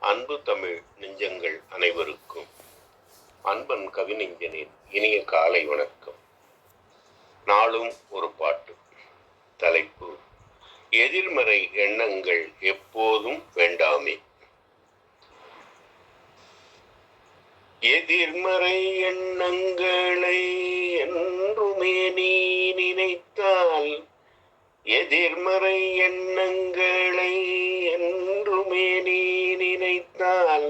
அன்பு தமிழ் நெஞ்சங்கள் அனைவருக்கும் அன்பன் கவிநெஞ்சனின் இனிய காலை வணக்கம். நாளும் ஒரு பாட்டு. தலைப்பு: எதிர்மறை எண்ணங்கள் எப்போதும் வேண்டாமே. எதிர்மறை எண்ணங்களை என்றுமே நீ நினைத்தால், எதிர்மறை எண்ணங்களை என்றுமே நீ நினைத்தால்,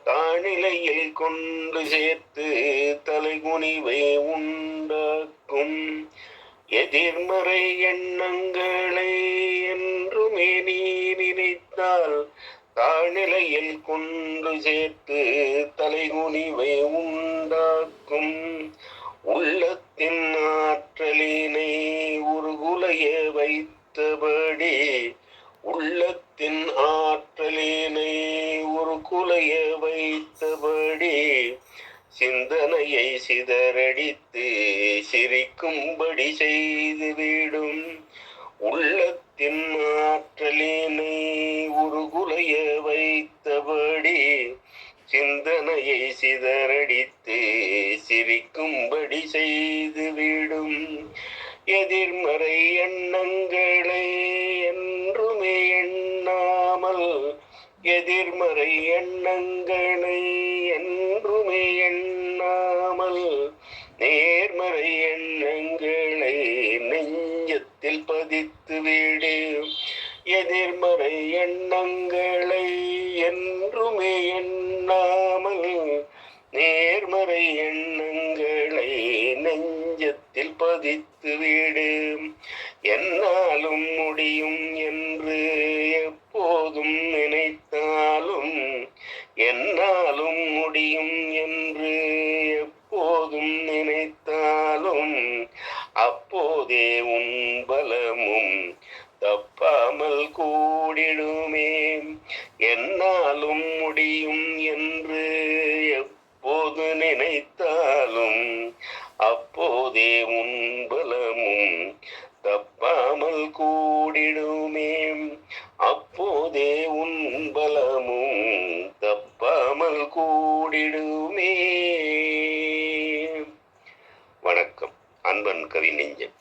தாழ்நிலையில் கொண்டு சேர்த்து தலைகுனிவை உண்டாக்கும். எதிர்மறை எண்ணங்களை என்றுமே நீ நினைத்தால், தாழ்நிலையில் கொண்டு சேர்த்து தலைகுனிவை உண்டாக்கும். உள்ளத்தின் ஆற்றலினை உருகுலைய வைத்தபடி, உள்ளத்தின் ஆற்றலினை உருகுலைய வைத்தபடி, சிந்தனையை சிதறடித்து சிரிக்கும்படி செய்துவிடும். உள்ளத்தின் ஆற்றலினை உருகுலைய வைத்தபடி, சிந்தனையை சிதறடித்து சிரிக்கும்படி செய்துவிடும். எதிர்மறை எண்ணங்களை என்றுமே எண்ணாமல், எதிர்மறை எண்ணங்களை என்றுமே எண்ணாமல், நேர்மறை எண்ணங்களை நெஞ்சத்தில் பதித்துவிடு. எதிர்மறை எண்ணங்களை என்றுமே எண்ணாமல், நேர்மறை எண்ணங்களை நெஞ்சத்தில் பதித்துவிடு. என்னாலும் முடியும் என்று எப்போதும் நினைத்தாலும், என்னாலும் முடியும் என்று எப்போதும் நினைத்தாலும், அப்போதே உன் பலமும் தப்பாமல் கூடிடுமே. என்னாலும் முடியும் என்று எப்போது நினைத்தாலும், அப்போதே உன் பலமும் தப்பாமல் கூடிடுமே. அப்போதே உன் பலமும் தப்பாமல் கூடிடுமே. வணக்கம். அன்பன் கவிநெஞ்சன்.